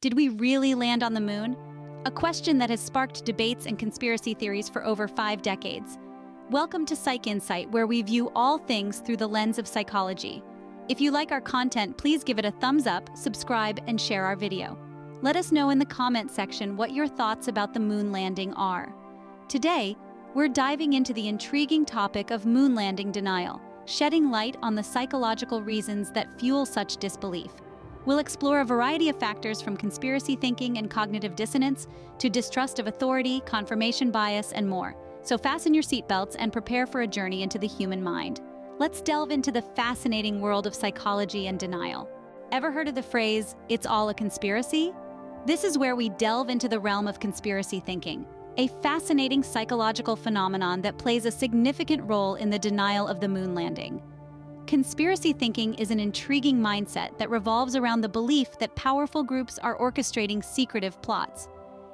Did we really land on the moon? A question that has sparked debates and conspiracy theories for over 5 decades. Welcome to Psych Insight, where we view all things through the lens of psychology. If you like our content, please give it a thumbs up, subscribe, and share our video. Let us know in the comment section what your thoughts about the moon landing are. Today, we're diving into the intriguing topic of moon landing denial, shedding light on the psychological reasons that fuel such disbelief. We'll explore a variety of factors from conspiracy thinking and cognitive dissonance to distrust of authority, confirmation bias, and more. So fasten your seatbelts and prepare for a journey into the human mind. Let's delve into the fascinating world of psychology and denial. Ever heard of the phrase, "it's all a conspiracy"? This is where we delve into the realm of conspiracy thinking, a fascinating psychological phenomenon that plays a significant role in the denial of the moon landing. Conspiracy thinking is an intriguing mindset that revolves around the belief that powerful groups are orchestrating secretive plots.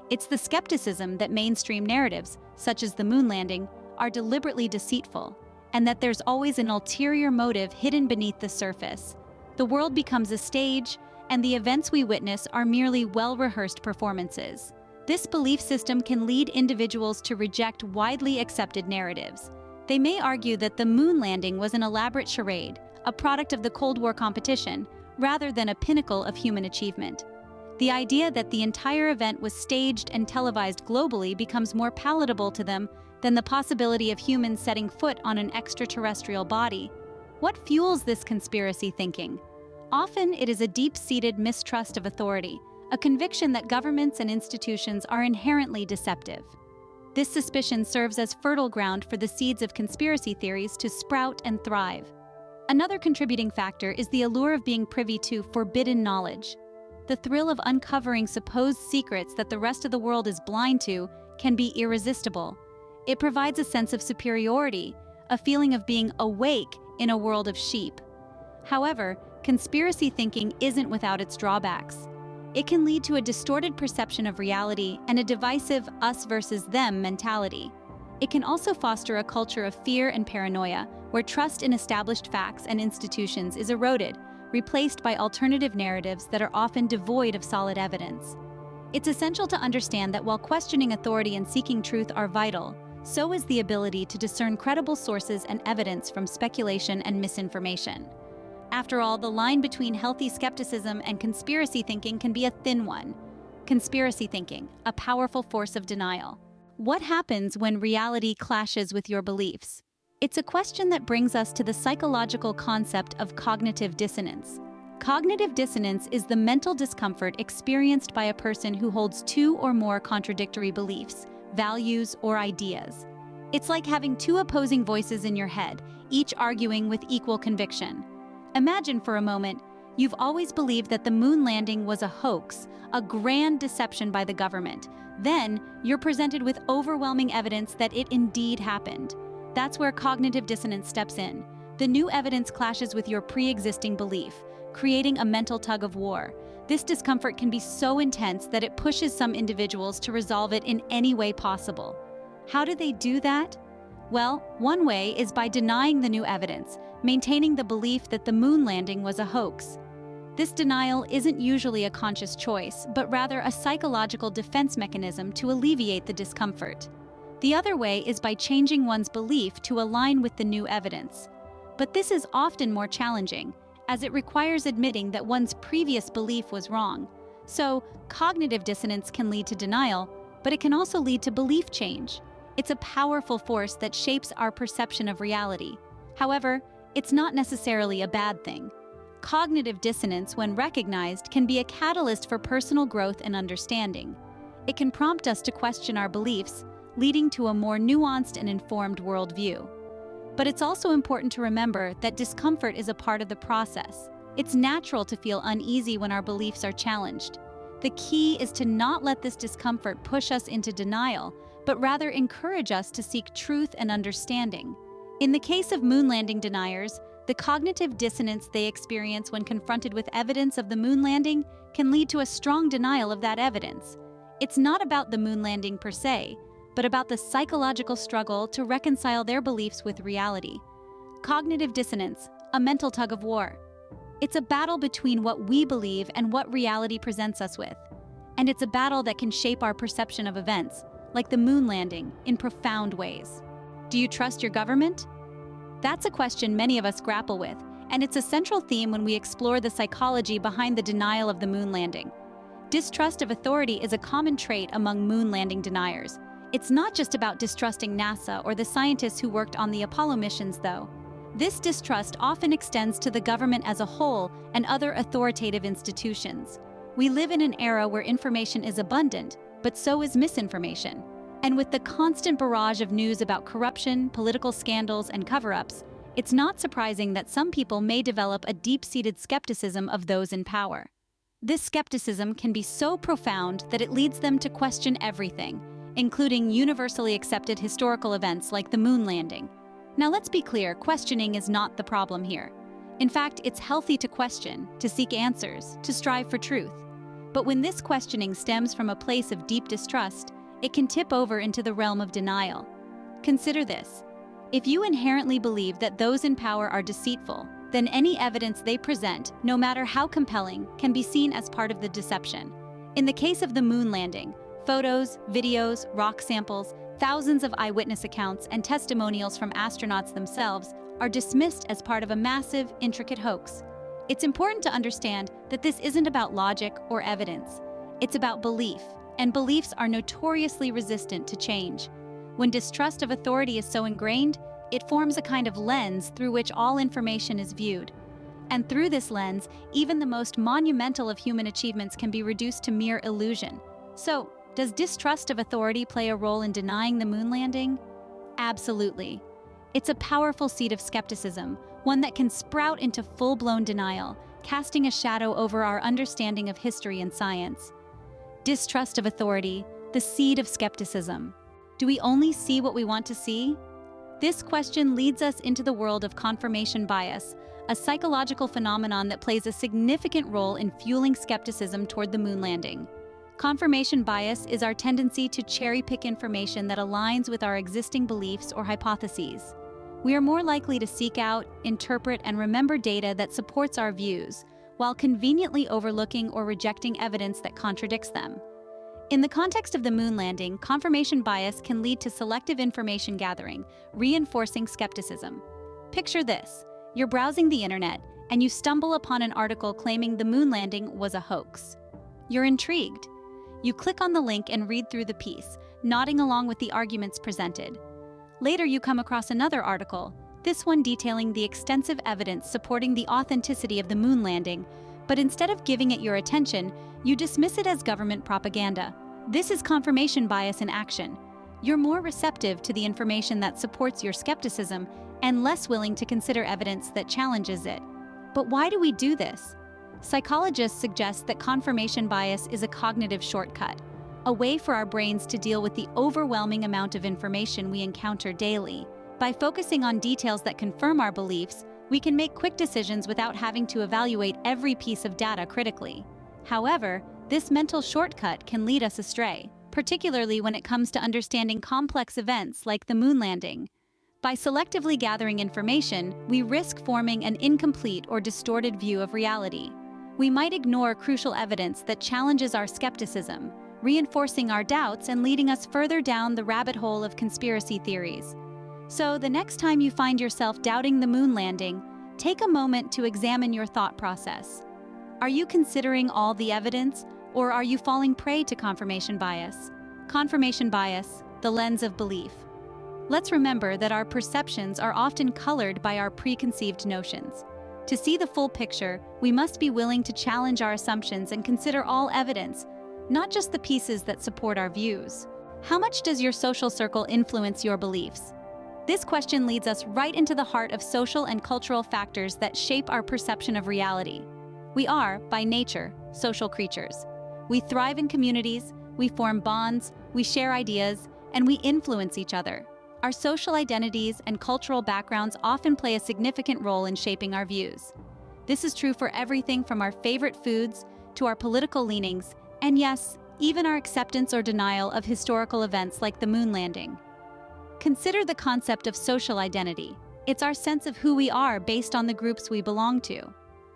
It's the skepticism that mainstream narratives, such as the moon landing, are deliberately deceitful, and that there's always an ulterior motive hidden beneath the surface. The world becomes a stage, and the events we witness are merely well-rehearsed performances. This belief system can lead individuals to reject widely accepted narratives. They may argue that the moon landing was an elaborate charade, a product of the Cold War competition, rather than a pinnacle of human achievement. The idea that the entire event was staged and televised globally becomes more palatable to them than the possibility of humans setting foot on an extraterrestrial body. What fuels this conspiracy thinking? Often it is a deep-seated mistrust of authority, a conviction that governments and institutions are inherently deceptive. This suspicion serves as fertile ground for the seeds of conspiracy theories to sprout and thrive. Another contributing factor is the allure of being privy to forbidden knowledge. The thrill of uncovering supposed secrets that the rest of the world is blind to can be irresistible. It provides a sense of superiority, a feeling of being awake in a world of sheep. However, conspiracy thinking isn't without its drawbacks. It can lead to a distorted perception of reality and a divisive us versus them mentality. It can also foster a culture of fear and paranoia, where trust in established facts and institutions is eroded, replaced by alternative narratives that are often devoid of solid evidence. It's essential to understand that while questioning authority and seeking truth are vital, so is the ability to discern credible sources and evidence from speculation and misinformation. After all, the line between healthy skepticism and conspiracy thinking can be a thin one. Conspiracy thinking, a powerful force of denial. What happens when reality clashes with your beliefs? It's a question that brings us to the psychological concept of cognitive dissonance. Cognitive dissonance is the mental discomfort experienced by a person who holds two or more contradictory beliefs, values, or ideas. It's like having two opposing voices in your head, each arguing with equal conviction. Imagine for a moment, you've always believed that the moon landing was a hoax, a grand deception by the government. Then, you're presented with overwhelming evidence that it indeed happened. That's where cognitive dissonance steps in. The new evidence clashes with your pre-existing belief, creating a mental tug-of-war. This discomfort can be so intense that it pushes some individuals to resolve it in any way possible. How do they do that? Well, one way is by denying the new evidence, maintaining the belief that the moon landing was a hoax. This denial isn't usually a conscious choice, but rather a psychological defense mechanism to alleviate the discomfort. The other way is by changing one's belief to align with the new evidence. But this is often more challenging, as it requires admitting that one's previous belief was wrong. So, cognitive dissonance can lead to denial, but it can also lead to belief change. It's a powerful force that shapes our perception of reality. However, it's not necessarily a bad thing. Cognitive dissonance, when recognized, can be a catalyst for personal growth and understanding. It can prompt us to question our beliefs, leading to a more nuanced and informed worldview. But it's also important to remember that discomfort is a part of the process. It's natural to feel uneasy when our beliefs are challenged. The key is to not let this discomfort push us into denial, but rather encourage us to seek truth and understanding. In the case of moon landing deniers, the cognitive dissonance they experience when confronted with evidence of the moon landing can lead to a strong denial of that evidence. It's not about the moon landing per se, but about the psychological struggle to reconcile their beliefs with reality. Cognitive dissonance, a mental tug-of-war. It's a battle between what we believe and what reality presents us with. And it's a battle that can shape our perception of events, like the moon landing, in profound ways. Do you trust your government? That's a question many of us grapple with, and it's a central theme when we explore the psychology behind the denial of the moon landing. Distrust of authority is a common trait among moon landing deniers. It's not just about distrusting NASA or the scientists who worked on the Apollo missions, though. This distrust often extends to the government as a whole and other authoritative institutions. We live in an era where information is abundant, but so is misinformation. And with the constant barrage of news about corruption, political scandals, and cover-ups, it's not surprising that some people may develop a deep-seated skepticism of those in power. This skepticism can be so profound that it leads them to question everything, including universally accepted historical events like the moon landing. Now let's be clear, questioning is not the problem here. In fact, it's healthy to question, to seek answers, to strive for truth. But when this questioning stems from a place of deep distrust, it can tip over into the realm of denial. Consider this. If you inherently believe that those in power are deceitful, then any evidence they present, no matter how compelling, can be seen as part of the deception. In the case of the moon landing, photos, videos, rock samples, thousands of eyewitness accounts, and testimonials from astronauts themselves are dismissed as part of a massive, intricate hoax. It's important to understand that this isn't about logic or evidence. It's about belief, and beliefs are notoriously resistant to change. When distrust of authority is so ingrained, it forms a kind of lens through which all information is viewed. And through this lens, even the most monumental of human achievements can be reduced to mere illusion. So, does distrust of authority play a role in denying the moon landing? Absolutely. It's a powerful seed of skepticism, one that can sprout into full-blown denial, casting a shadow over our understanding of history and science. Distrust of authority, the seed of skepticism. Do we only see what we want to see? This question leads us into the world of confirmation bias, a psychological phenomenon that plays a significant role in fueling skepticism toward the moon landing. Confirmation bias is our tendency to cherry-pick information that aligns with our existing beliefs or hypotheses. We are more likely to seek out, interpret, and remember data that supports our views, while conveniently overlooking or rejecting evidence that contradicts them. In the context of the moon landing, confirmation bias can lead to selective information gathering, reinforcing skepticism. Picture this: you're browsing the internet, and you stumble upon an article claiming the moon landing was a hoax. You're intrigued. You click on the link and read through the piece, nodding along with the arguments presented. Later, you come across another article, this one detailing the extensive evidence supporting the authenticity of the moon landing, but instead of giving it your attention, you dismiss it as government propaganda. This is confirmation bias in action. You're more receptive to the information that supports your skepticism and less willing to consider evidence that challenges it. But why do we do this? Psychologists suggest that confirmation bias is a cognitive shortcut, a way for our brains to deal with the overwhelming amount of information we encounter daily. By focusing on details that confirm our beliefs, we can make quick decisions without having to evaluate every piece of data critically. However, this mental shortcut can lead us astray, particularly when it comes to understanding complex events like the moon landing. By selectively gathering information, we risk forming an incomplete or distorted view of reality. We might ignore crucial evidence that challenges our skepticism, reinforcing our doubts and leading us further down the rabbit hole of conspiracy theories. So, the next time you find yourself doubting the moon landing, take a moment to examine your thought process. Are you considering all the evidence, or are you falling prey to confirmation bias? Confirmation bias, the lens of belief. Let's remember that our perceptions are often colored by our preconceived notions. To see the full picture, we must be willing to challenge our assumptions and consider all evidence, not just the pieces that support our views. How much does your social circle influence your beliefs? This question leads us right into the heart of social and cultural factors that shape our perception of reality. We are, by nature, social creatures. We thrive in communities, we form bonds, we share ideas, and we influence each other. Our social identities and cultural backgrounds often play a significant role in shaping our views. This is true for everything from our favorite foods to our political leanings, and yes, even our acceptance or denial of historical events like the moon landing. Consider the concept of social identity. It's our sense of who we are based on the groups we belong to.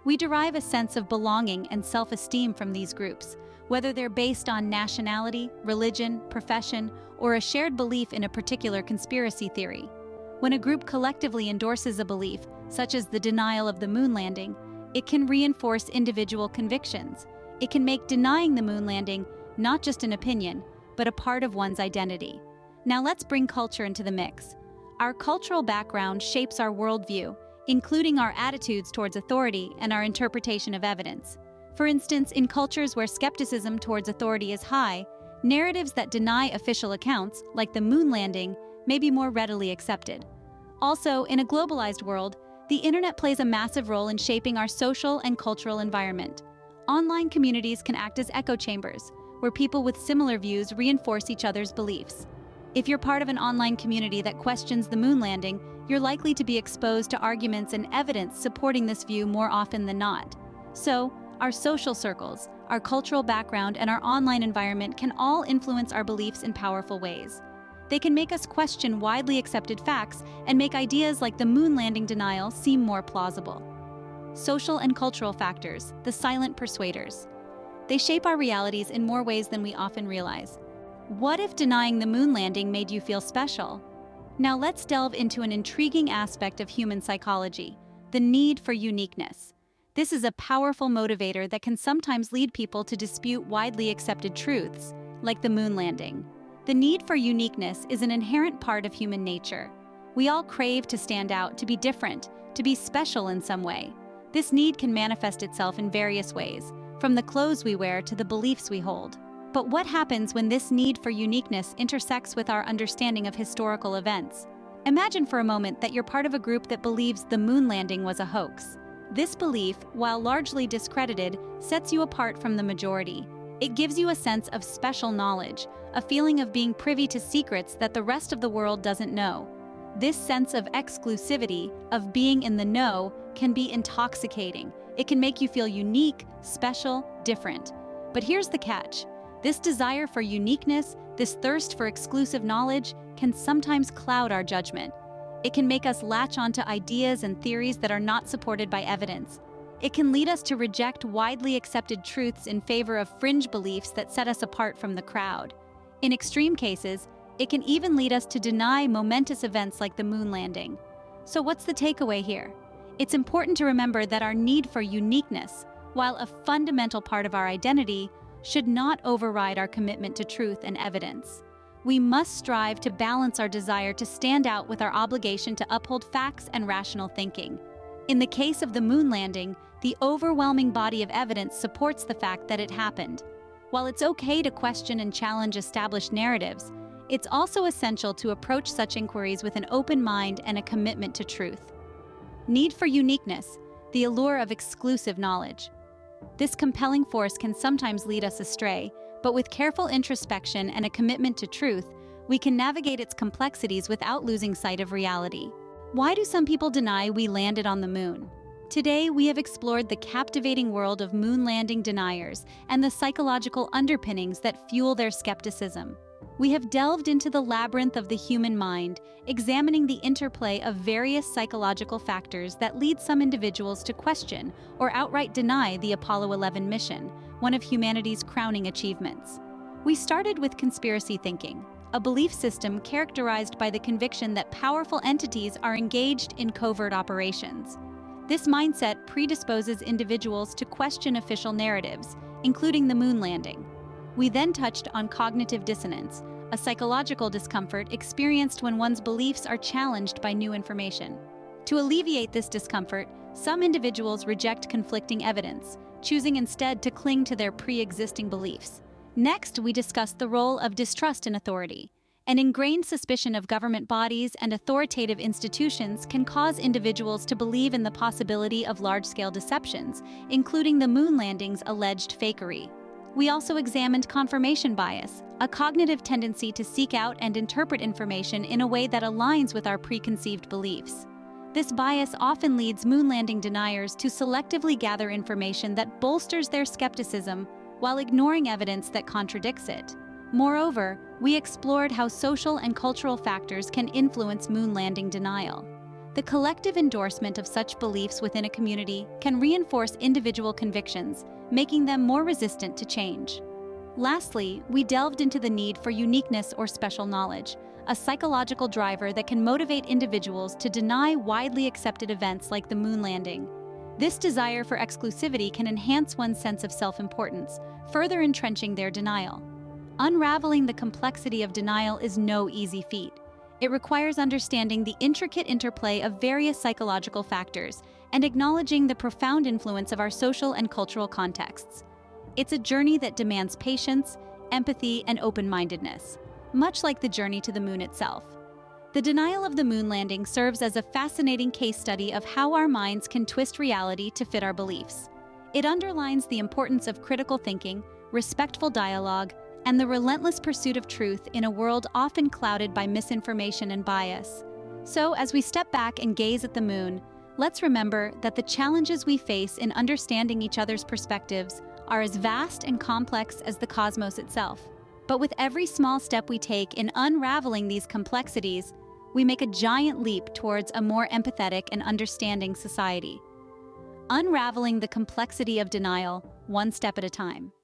We derive a sense of belonging and self-esteem from these groups, whether they're based on nationality, religion, profession, or a shared belief in a particular conspiracy theory. When a group collectively endorses a belief, such as the denial of the moon landing, it can reinforce individual convictions. It can make denying the moon landing not just an opinion, but a part of one's identity. Now let's bring culture into the mix. Our cultural background shapes our worldview, including our attitudes towards authority and our interpretation of evidence. For instance, in cultures where skepticism towards authority is high, narratives that deny official accounts, like the moon landing, may be more readily accepted. Also, in a globalized world, the internet plays a massive role in shaping our social and cultural environment. Online communities can act as echo chambers, where people with similar views reinforce each other's beliefs. If you're part of an online community that questions the moon landing, you're likely to be exposed to arguments and evidence supporting this view more often than not. So, our social circles, our cultural background, and our online environment can all influence our beliefs in powerful ways. They can make us question widely accepted facts and make ideas like the moon landing denial seem more plausible. Social and cultural factors, the silent persuaders. They shape our realities in more ways than we often realize. What if denying the moon landing made you feel special? Now let's delve into an intriguing aspect of human psychology, the need for uniqueness. This is a powerful motivator that can sometimes lead people to dispute widely accepted truths, like the moon landing. The need for uniqueness is an inherent part of human nature. We all crave to stand out, to be different, to be special in some way. This need can manifest itself in various ways, from the clothes we wear to the beliefs we hold. But what happens when this need for uniqueness intersects with our understanding of historical events? Imagine for a moment that you're part of a group that believes the moon landing was a hoax. This belief, while largely discredited, sets you apart from the majority. It gives you a sense of special knowledge, a feeling of being privy to secrets that the rest of the world doesn't know. This sense of exclusivity, of being in the know, can be intoxicating. It can make you feel unique, special, different. But here's the catch. This desire for uniqueness, this thirst for exclusive knowledge, can sometimes cloud our judgment. It can make us latch onto ideas and theories that are not supported by evidence. It can lead us to reject widely accepted truths in favor of fringe beliefs that set us apart from the crowd. In extreme cases, it can even lead us to deny momentous events like the moon landing. So what's the takeaway here? It's important to remember that our need for uniqueness, while a fundamental part of our identity, should not override our commitment to truth and evidence. We must strive to balance our desire to stand out with our obligation to uphold facts and rational thinking. In the case of the moon landing, the overwhelming body of evidence supports the fact that it happened. While it's okay to question and challenge established narratives, it's also essential to approach such inquiries with an open mind and a commitment to truth. Need for uniqueness, the allure of exclusive knowledge. This compelling force can sometimes lead us astray, but with careful introspection and a commitment to truth, we can navigate its complexities without losing sight of reality. Why do some people deny we landed on the moon? Today, we have explored the captivating world of moon landing deniers and the psychological underpinnings that fuel their skepticism. We have delved into the labyrinth of the human mind, examining the interplay of various psychological factors that lead some individuals to question or outright deny the Apollo 11 mission, one of humanity's crowning achievements. We started with conspiracy thinking, a belief system characterized by the conviction that powerful entities are engaged in covert operations. This mindset predisposes individuals to question official narratives, including the moon landing. We then touched on cognitive dissonance, a psychological discomfort experienced when one's beliefs are challenged by new information. To alleviate this discomfort, some individuals reject conflicting evidence, choosing instead to cling to their pre-existing beliefs. Next, we discussed the role of distrust in authority. An ingrained suspicion of government bodies and authoritative institutions can cause individuals to believe in the possibility of large-scale deceptions, including the moon landing's alleged fakery. We also examined confirmation bias, a cognitive tendency to seek out and interpret information in a way that aligns with our preconceived beliefs. This bias often leads moon landing deniers to selectively gather information that bolsters their skepticism while ignoring evidence that contradicts it. Moreover, we explored how social and cultural factors can influence moon landing denial. The collective endorsement of such beliefs within a community can reinforce individual convictions, making them more resistant to change. Lastly, we delved into the need for uniqueness or special knowledge, a psychological driver that can motivate individuals to deny widely accepted events like the moon landing. This desire for exclusivity can enhance one's sense of self-importance, further entrenching their denial. Unraveling the complexity of denial is no easy feat. It requires understanding the intricate interplay of various psychological factors and acknowledging the profound influence of our social and cultural contexts. It's a journey that demands patience, empathy, and open-mindedness, much like the journey to the moon itself. The denial of the moon landing serves as a fascinating case study of how our minds can twist reality to fit our beliefs. It underlines the importance of critical thinking, respectful dialogue, and the relentless pursuit of truth in a world often clouded by misinformation and bias. So, as we step back and gaze at the moon, let's remember that the challenges we face in understanding each other's perspectives are as vast and complex as the cosmos itself. But with every small step we take in unraveling these complexities, we make a giant leap towards a more empathetic and understanding society. Unraveling the complexity of denial, one step at a time.